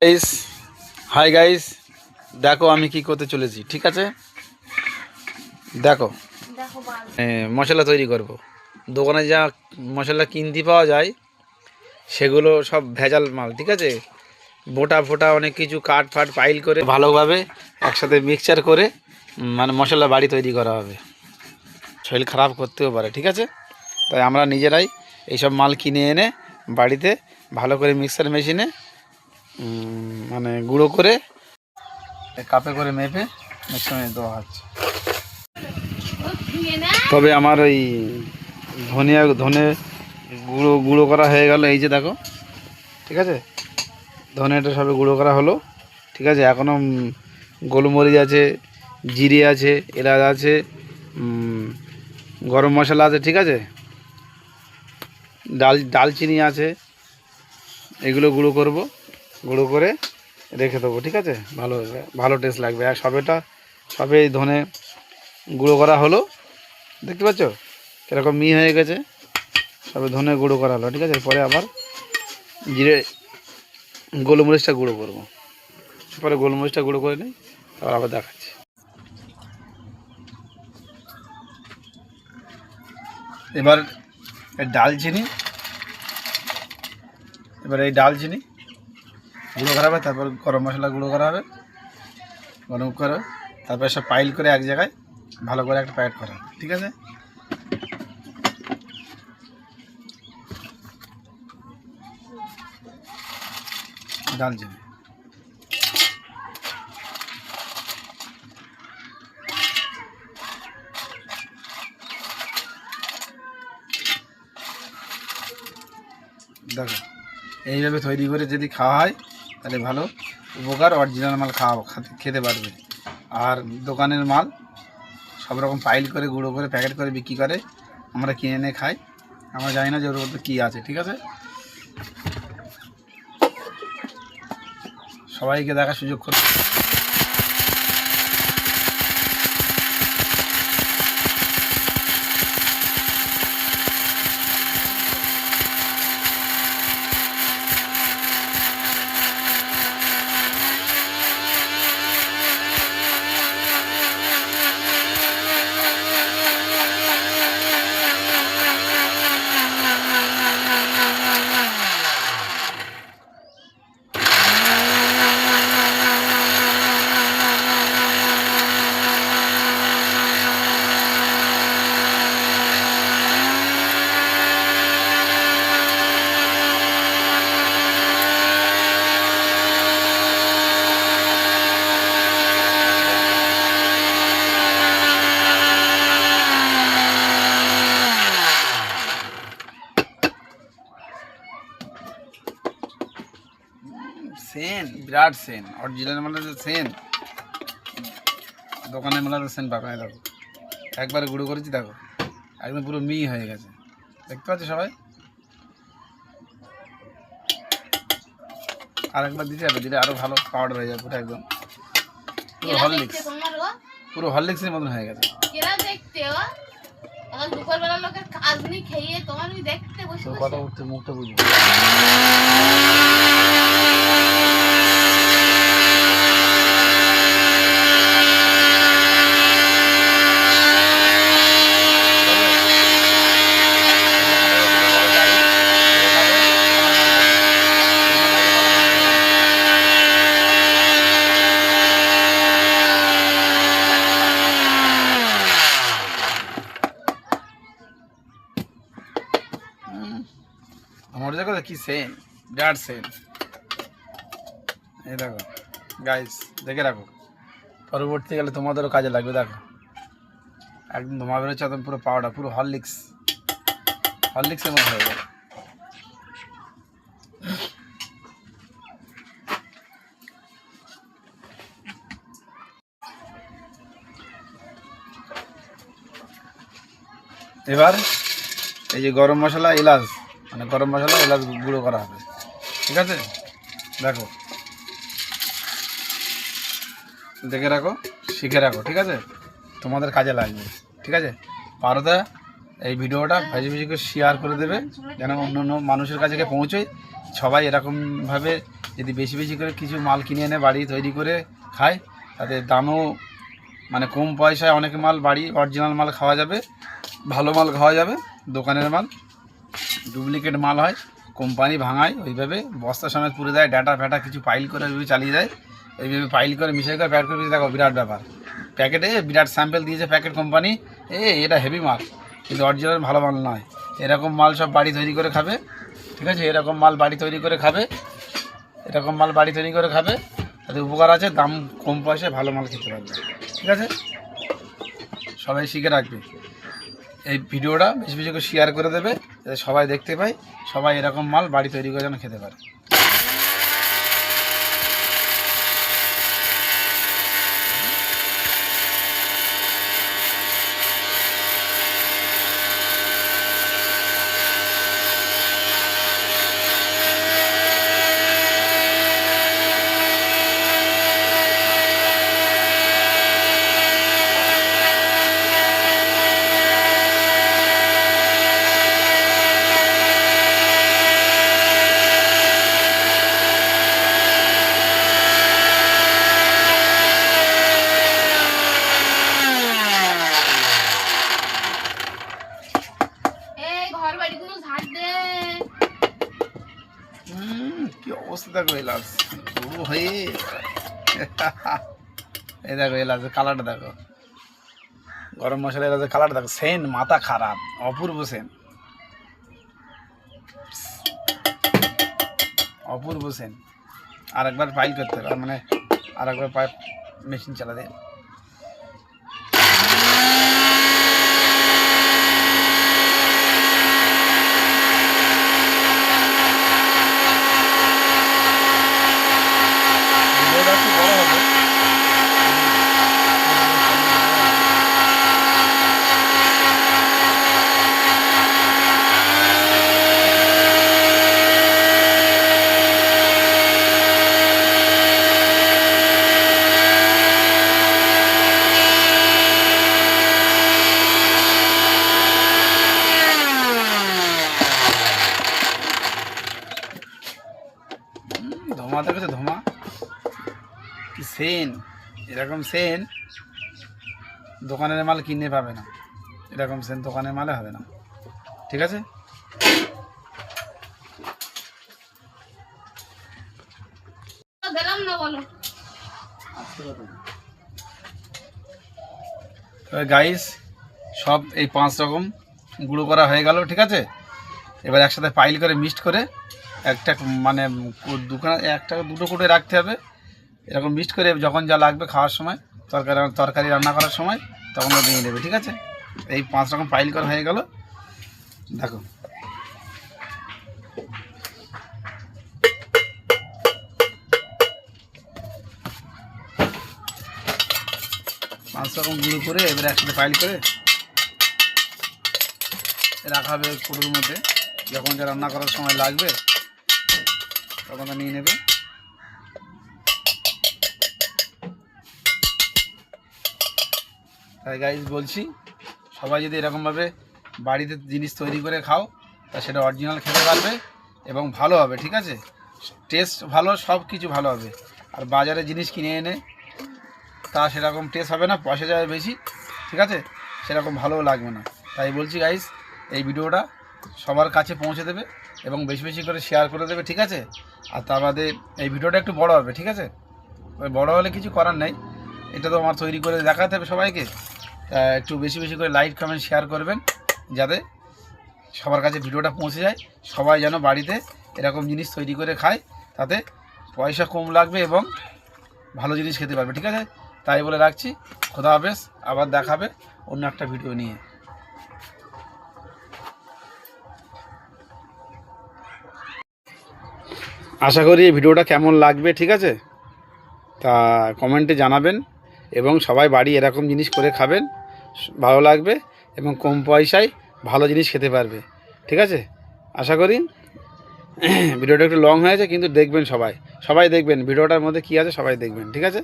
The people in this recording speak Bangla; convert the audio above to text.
গাইস, হাই গাইস, দেখো আমি কি করতে চলেছি। ঠিক আছে, দেখো মশলা তৈরি করব। দোকানে যা মশলা কিনতে পাওয়া যায় সেগুলো সব ভেজাল মাল। ঠিক আছে, বোটা ফোটা অনেক কিছু কাট ফাট পাইল করে ভালোভাবে একসাথে মিক্সচার করে মানে মশলা বাড়ি তৈরি করা হবে। শরীর খারাপ করতেও পারে। ঠিক আছে, তাই আমরা নিজেরাই এইসব মাল কিনে এনে বাড়িতে ভালো করে মিক্সার মেশিনে মানে গুঁড়ো করে কাপে করে মেপে মিশ্রণে দেওয়া হচ্ছে। তবে আমার ওই ধনে গুঁড়ো গুঁড়ো করা হয়ে গেল। এই যে দেখো, ঠিক আছে, ধনেটা সবে গুঁড়ো করা হলো। ঠিক আছে, এখনও গোলমরিচ আছে, জিরে আছে, এলাচ আছে, গরম মশলা আছে। ঠিক আছে, ডালচিনি আছে। এগুলো গুঁড়ো করব, গুঁড়ো করে রেখে দেবো। ঠিক আছে, ভালো টেস্ট লাগবে। আর সবে ধনে গুঁড়ো করা হলো, দেখতে পাচ্ছ কীরকম হয়ে গেছে। সবে ধনে গুঁড়ো করা হলো। ঠিক আছে, পরে আবার জিরে গোলমরিচটা গুঁড়ো করব। পরে গোলমরিচটা গুঁড়ো করে নিই, তারপর আবার দেখাচ্ছি। এবার ডালচিনি এই ডালচিনি গুঁড়ো করা হবে, তারপর গরম মশলা গুঁড়ো করা হবে, গরম করে তারপরে সব পাইল করে এক জায়গায় ভালো করে একটা প্যাকেট করা হবে। ঠিক আছে, ডালচিনি দেখো, এইভাবে তৈরি করে যদি খাওয়া হয় তাহলে ভালো উপকার। অরিজিনাল মাল খেতে পারবে। আর দোকানের মাল সব রকম পাইল করে গুঁড়ো করে প্যাকেট করে বিক্রি করে, আমরা কিনে এনে খাই। আমরা জানি না যে ওর মধ্যে কী আছে। ঠিক আছে, সবাইকে দেখার সুযোগ করে। সেন, বিরাট সেন। অরিজিনাল মালের সেন, দোকানের মালের সেন পাবে না। দেখো একবারে গুঁড়ো করেছি, দেখো একদম পুরো হয়ে গেছে। দেখতে পাচ্ছ সবাই? আর একবার দিতে হবে, দিলে আরও ভালো পাউডার হয়ে যাবে পুরো একদম। পুরো হরলিক্সের মতন হয়ে গেছে। কথা উঠছে, মুখটা বুঝবো। আমার দেখো কি সেন, বিরাট সেন। এই দেখো গাইস, দেখে রাখো, পরবর্তীকালে তোমাদেরও কাজে লাগবে। দেখো একদম ধোঁয়া বেরোচ্ছে, একদম পুরো পাউডার, পুরো হরলিক্সের মতো হয়ে যাবে। এবার এই যে গরম মশলা এলাচ, মানে গরম মশলা এলাচ গুঁড়ো করা হবে। ঠিক আছে, দেখো দেখে রাখো, শিখে রাখো। ঠিক আছে, তোমাদের কাজে লাগবে। ঠিক আছে, পারোদা এই ভিডিওটা বেশি করে শেয়ার করে দেবে, যেন অন্য অন্য মানুষের কাছে পৌঁছোয়। সবাই এরকমভাবে যদি বেশি বেশি করে কিছু মাল কিনে এনে বাড়ি তৈরি করে খায়, তাতে দামও মানে কম পয়সায় অনেক মাল বাড়ি অরিজিনাল মাল খাওয়া যাবে, ভালো মাল খাওয়া যাবে। দোকানের মাল ডুপ্লিকেট মাল হয়, কোম্পানি ভাঙায়, ওইভাবে বস্তা সমেত পুরে দেয়, ডাটা ফ্যাটা কিছু পাইল করে ওইভাবে চালিয়ে দেয়, ওইভাবে পাইল করে মিশাই করে প্যাকেট করে দেখো বিরাট ব্যাপার। প্যাকেটে বিরাট স্যাম্পেল দিয়েছে প্যাকেট কোম্পানি, এটা হেভি মাল, কিন্তু অরিজিনাল ভালো মাল নয়। এরকম মাল সব বাড়ি তৈরি করে খাবে, ঠিক আছে? এরকম মাল বাড়ি তৈরি করে খাবে, এরকম মাল বাড়ি তৈরি করে খাবে, তাতে উপকার আছে, দাম কম পয়সায় ভালো মাল খেতে পারবে, ঠিক আছে? সবাই শিখে রাখবে। এই ভিডিওটা বেশি বেশি করে শেয়ার করে দেবে, যাতে সবাই দেখতে পায়, সবাই এরকম মাল বাড়ি তৈরি করে যেন খেতে পারে। কি অবস্থা দেখো এলাচ হয়ে, এই দেখো এলাচের কালারটা দেখো, গরম মশলা এলাচের কালারটা দেখো, সেন মাথা খারাপ, অপূর্ব সেন, অপূর্ব সেন। আর একবার পাইল করতে হবে, মানে আর একবার পাইপ মেশিন চালাতে। ধোঁয়া দেখেছো, ধোঁয়া কি সেন, এরকম সেন দোকানের মাল কিনে পাবে না, এরকম সেন দোকানের মালে হবে না, ঠিক আছে? গাইস সব এই 5 রকম গুঁড়ো করা হয়ে গেল, ঠিক আছে? এবার একসাথে পাইল করে মিক্সড করে একটা মানে দোকানে একটা দুটো করে রাখতে হবে, এরকম মিক্সড করে যখন যা লাগবে খাওয়ার সময়, তরকারি রান্না করার সময় তখন দিয়ে নেবে, ঠিক আছে? এই 5 রকম পাইল করা হয়ে গেল, দেখো। পাঁচ রকম গুঁড়ো করে এবার একসাথে পাইল করে রাখা হবে কৌটোর মধ্যে, যখন যা রান্না করার সময় লাগবে তখন নিয়ে নেবে। তাই গাইস বলছি, সবাই যদি এরকমভাবে বাড়িতে জিনিস তৈরি করে খাও, তা সেটা অরিজিনাল খেতে পারবে এবং ভালো হবে, ঠিক আছে? টেস্ট ভালো, সব কিছু ভালো হবে। আর বাজারে জিনিস কিনে এনে তা সেরকম টেস্ট হবে না, পয়সা যাবে বেশি, ঠিক আছে? সেরকম ভালোও লাগবে না। তাই বলছি গাইস, এই ভিডিওটা সবার কাছে পৌঁছে দেবে এবং বেশি বেশি করে শেয়ার করে দেবে, ঠিক আছে? আর তার বাদে এই ভিডিওটা একটু বড় হবে, ঠিক আছে? বড় হলে কিছু করার নেই, এটা তো আমার তৈরি করে দেখাতে হবে সবাইকে। একটু বেশি বেশি করে লাইক কমেন্ট শেয়ার করবেন, যাতে সবার কাছে ভিডিওটা পৌঁছে যায়, সবাই যেন বাড়িতে এরকম জিনিস তৈরি করে খায়, তাতে পয়সা কম লাগবে এবং ভালো জিনিস খেতে পারবে, ঠিক আছে? তাই বলে রাখছি, খোদা হাফেজ, আবার দেখাবে অন্য একটা ভিডিও নিয়ে। আশা করি এই ভিডিওটা কেমন লাগবে, ঠিক আছে? তা কমেন্টে জানাবেন এবং সবাই বাড়ি এরকম জিনিস করে খাবেন, ভালো লাগবে এবং কম পয়সায় ভালো জিনিস খেতে পারবে, ঠিক আছে? আশা করি ভিডিওটা একটু লং হয়েছে, কিন্তু দেখবেন সবাই দেখবেন ভিডিওটার মধ্যে কী আছে, সবাই দেখবেন, ঠিক আছে?